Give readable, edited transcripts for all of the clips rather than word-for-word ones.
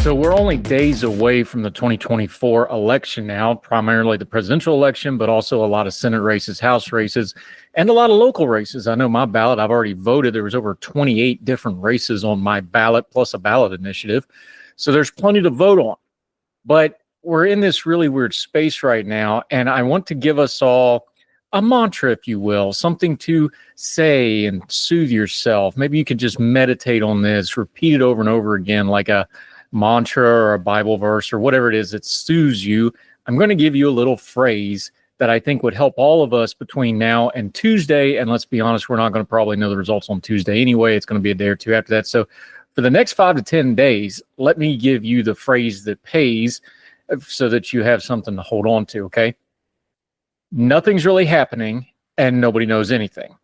So we're only days away from the 2024 election now, primarily the presidential election, but also a lot of Senate races, House races, and a lot of local races. I know my ballot, I've already voted. There was over 28 different races on my ballot, plus a ballot initiative. So there's plenty to vote on. But we're in this really weird space right now, and I want to give us all a mantra, if you will, something to say and soothe yourself. Maybe you could just meditate on this, repeat it over and over again like a mantra or a Bible verse or whatever it is that soothes you. I'm going to give you a little phrase that I think would help all of us between now and Tuesday. And let's be honest, we're not going to probably know the results on Tuesday anyway. It's going to be a day or two after that. So for the next 5 to 10 days, let me give you the phrase that pays so that you have something to hold on to, okay? Nothing's really happening and nobody knows anything.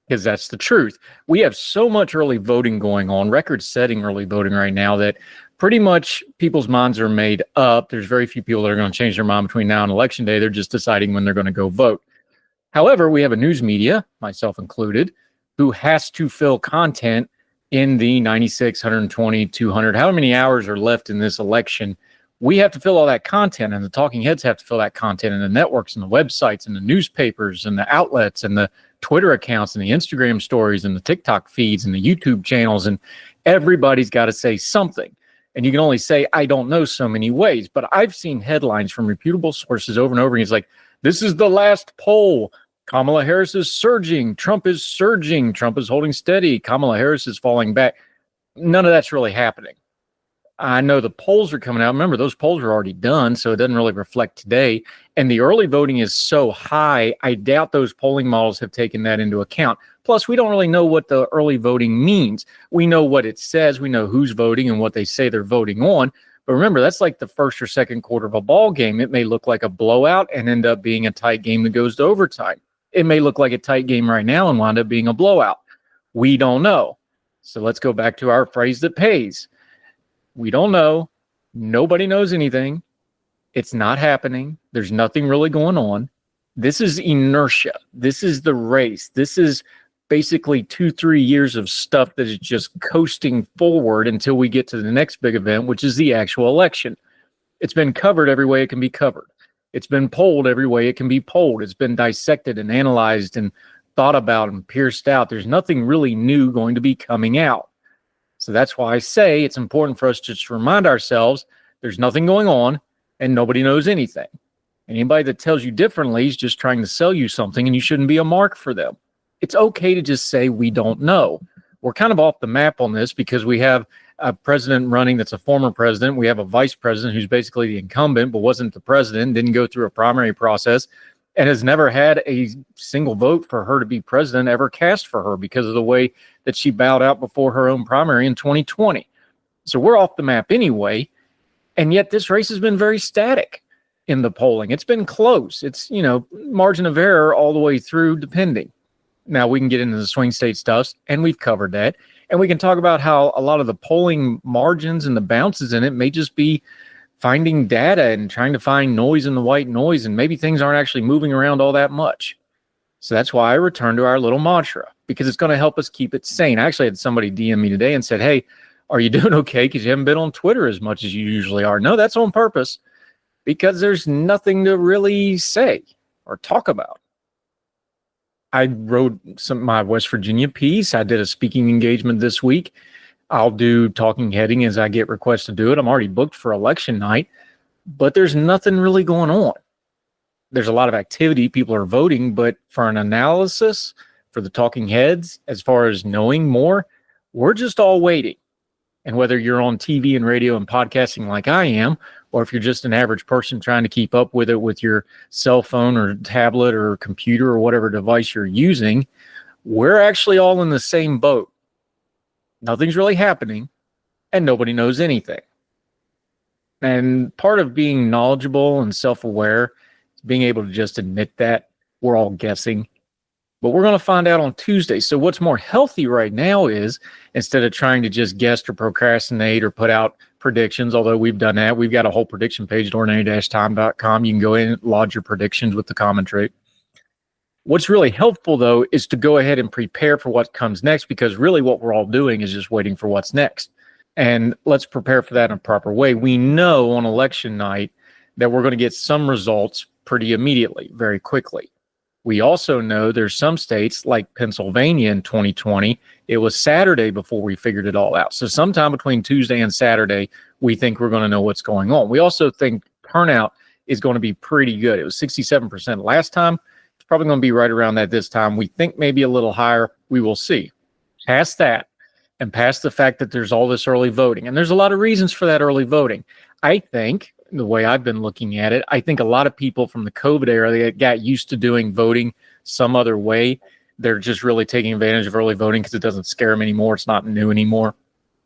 Because that's the truth. We have so much early voting going on, record-setting early voting right now, that pretty much people's minds are made up. There's very few people that are going to change their mind between now and Election Day. They're just deciding when they're going to go vote. However, we have a news media, myself included, who has to fill content in the 96, 120, 200, however many hours are left in this election. We have to fill all that content, and the talking heads have to fill that content, and the networks and the websites and the newspapers and the outlets and the Twitter accounts and the Instagram stories and the TikTok feeds and the YouTube channels, and everybody's got to say something. And you can only say, I don't know, so many ways. But I've seen headlines from reputable sources over and over again. It's like, this is the last poll. Kamala Harris is surging. Trump is surging. Trump is holding steady. Kamala Harris is falling back. None of that's really happening. I know the polls are coming out. Remember, those polls are already done, so it doesn't really reflect today. And the early voting is so high, I doubt those polling models have taken that into account. Plus, we don't really know what the early voting means. We know what it says. We know who's voting and what they say they're voting on. But remember, that's like the first or second quarter of a ball game. It may look like a blowout and end up being a tight game that goes to overtime. It may look like a tight game right now and wind up being a blowout. We don't know. So let's go back to our phrase that pays. We don't know. Nobody knows anything. It's not happening. There's nothing really going on. This is inertia. This is the race. This is basically 2-3 years of stuff that is just coasting forward until we get to the next big event, which is the actual election. It's been covered every way it can be covered. It's been polled every way it can be polled. It's been dissected and analyzed and thought about and pierced out. There's nothing really new going to be coming out. So that's why I say it's important for us to just remind ourselves there's nothing going on and nobody knows anything. Anybody that tells you differently is just trying to sell you something, and you shouldn't be a mark for them. It's okay to just say we don't know. We're kind of off the map on this because we have a president running that's a former president. We have a vice president who's basically the incumbent but wasn't the president, didn't go through a primary process, and has never had a single vote for her to be president ever cast for her because of the way that she bowed out before her own primary in 2020. So we're off the map anyway, and yet this race has been very static in the polling. It's been close. It's, margin of error all the way through, depending. Now, we can get into the swing state stuff, and we've covered that. And we can talk about how a lot of the polling margins and the bounces in it may just be finding data and trying to find noise in the white noise, and maybe things aren't actually moving around all that much. So that's why I return to our little mantra, because it's going to help us keep it sane. I actually had somebody DM me today and said, hey, are you doing okay because you haven't been on Twitter as much as you usually are? No, that's on purpose, because there's nothing to really say or talk about. I wrote my West Virginia piece. I did a speaking engagement this week. I'll do talking heading as I get requests to do it. I'm already booked for election night, but there's nothing really going on. There's a lot of activity. People are voting, but for an analysis, for the talking heads, as far as knowing more, we're just all waiting. And whether you're on TV and radio and podcasting like I am, or if you're just an average person trying to keep up with it with your cell phone or tablet or computer or whatever device you're using, we're actually all in the same boat. Nothing's really happening, and nobody knows anything. And part of being knowledgeable and self-aware is being able to just admit that we're all guessing. But we're going to find out on Tuesday. So what's more healthy right now is, instead of trying to just guess or procrastinate or put out predictions, although we've done that, we've got a whole prediction page at ordinary-time.com. You can go in and lodge your predictions with the commentary. What's really helpful, though, is to go ahead and prepare for what comes next, because really what we're all doing is just waiting for what's next. And let's prepare for that in a proper way. We know on election night that we're going to get some results pretty immediately, very quickly. We also know there's some states like Pennsylvania in 2020, it was Saturday before we figured it all out. So sometime between Tuesday and Saturday, we think we're going to know what's going on. We also think turnout is going to be pretty good. It was 67% last time. It's probably going to be right around that this time. We think maybe a little higher. We will see. Past that, and past the fact that there's all this early voting, and there's a lot of reasons for that early voting. I think, the way I've been looking at it, I think a lot of people from the COVID era, they got used to doing voting some other way. They're just really taking advantage of early voting because it doesn't scare them anymore. It's not new anymore.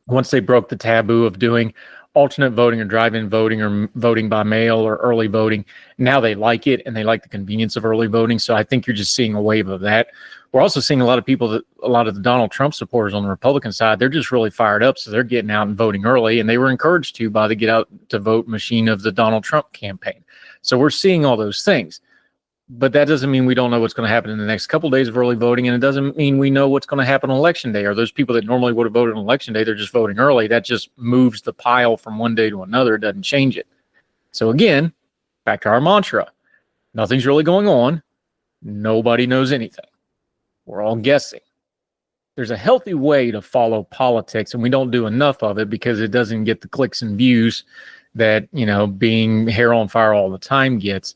Once they broke the taboo of doing alternate voting or drive-in voting or voting by mail or early voting, now they like it and they like the convenience of early voting. So I think you're just seeing a wave of that. We're also seeing a lot of people, a lot of the Donald Trump supporters on the Republican side, they're just really fired up. So they're getting out and voting early, and they were encouraged to by the get out to vote machine of the Donald Trump campaign. So we're seeing all those things. But that doesn't mean we don't know what's going to happen in the next couple of days of early voting, and it doesn't mean we know what's going to happen on Election Day. Or those people that normally would have voted on Election Day, they're just voting early. That just moves the pile from one day to another. It doesn't change it. So again, back to our mantra, nothing's really going on. Nobody knows anything. We're all guessing. There's a healthy way to follow politics, and we don't do enough of it because it doesn't get the clicks and views that, being hair on fire all the time gets.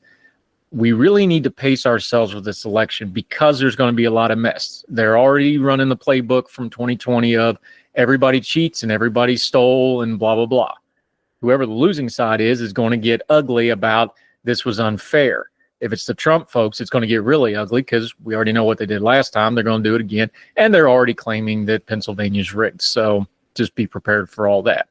We really need to pace ourselves with this election because there's going to be a lot of mess. They're already running the playbook from 2020 of everybody cheats and everybody stole and blah, blah, blah. Whoever the losing side is going to get ugly about this was unfair. If it's the Trump folks, it's going to get really ugly because we already know what they did last time. They're going to do it again. And they're already claiming that Pennsylvania's rigged. So just be prepared for all that.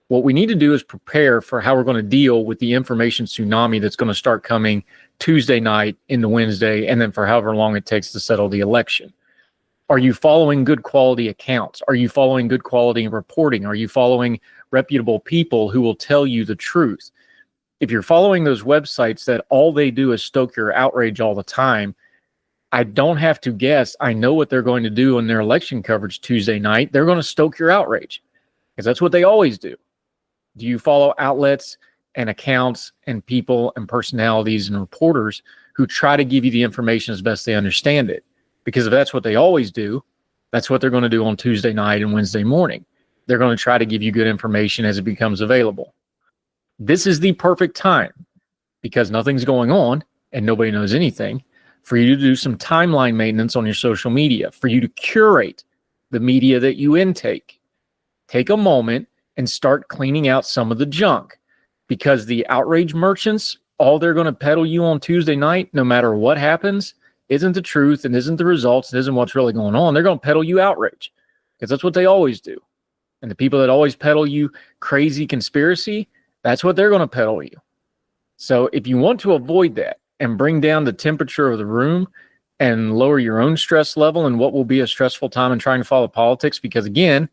What we need to do is prepare for how we're going to deal with the information tsunami that's going to start coming Tuesday night into Wednesday, and then for however long it takes to settle the election. Are you following good quality accounts? Are you following good quality reporting? Are you following reputable people who will tell you the truth? If you're following those websites that all they do is stoke your outrage all the time, I don't have to guess. I know what they're going to do in their election coverage Tuesday night. They're going to stoke your outrage because that's what they always do. Do you follow outlets and accounts and people and personalities and reporters who try to give you the information as best they understand it? Because if that's what they always do, that's what they're going to do on Tuesday night and Wednesday morning. They're going to try to give you good information as it becomes available. This is the perfect time because nothing's going on and nobody knows anything for you to do some timeline maintenance on your social media, for you to curate the media that you intake. Take a moment and start cleaning out some of the junk, because the outrage merchants, all they're going to peddle you on Tuesday night, no matter what happens, isn't the truth and isn't the results and isn't what's really going on. They're going to peddle you outrage because that's what they always do. And the people that always peddle you crazy conspiracy, that's what they're going to peddle you. So if you want to avoid that and bring down the temperature of the room and lower your own stress level in what will be a stressful time in trying to follow politics, because again,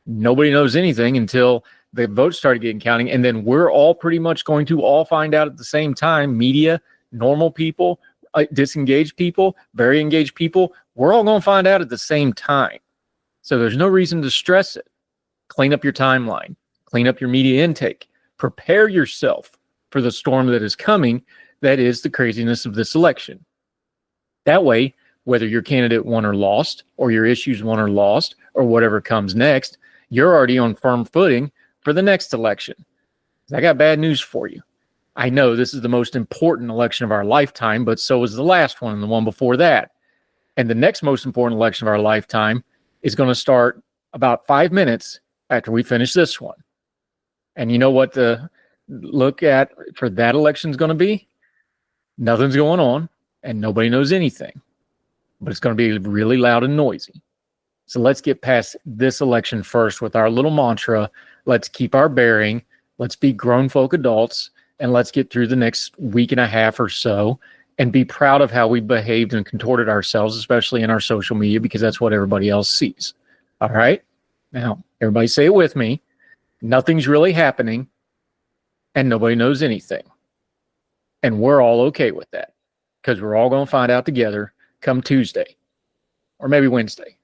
nobody knows anything until the votes started getting counting. And then we're all pretty much going to all find out at the same time. Media, normal people, disengaged people, very engaged people, we're all going to find out at the same time. So there's no reason to stress it. Clean up your timeline, clean up your media intake, prepare yourself for the storm that is coming. That is the craziness of this election. That way, whether your candidate won or lost, or your issues won or lost, or whatever comes next, you're already on firm footing for the next election. I got bad news for you. I know this is the most important election of our lifetime, but so was the last one and the one before that. And the next most important election of our lifetime is going to start about 5 minutes after we finish this one. And you know what the look at for that election is going to be? Nothing's going on and nobody knows anything, but it's going to be really loud and noisy. So let's get past this election first with our little mantra. Let's keep our bearing. Let's be grown folk adults, and let's get through the next week and a half or so and be proud of how we behaved and contorted ourselves, especially in our social media, because that's what everybody else sees. All right? Now, everybody say it with me. Nothing's really happening, and nobody knows anything. And we're all okay with that because we're all going to find out together come Tuesday or maybe Wednesday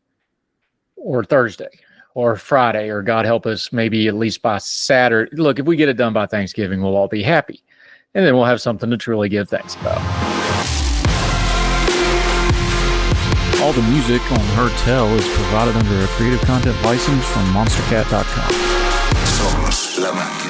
or Thursday, or Friday, or God help us, maybe at least by Saturday. Look, if we get it done by Thanksgiving, we'll all be happy. And then we'll have something to truly give thanks about. All the music on Her Tell is provided under a Creative Content license from monstercat.com. Somos la máquina.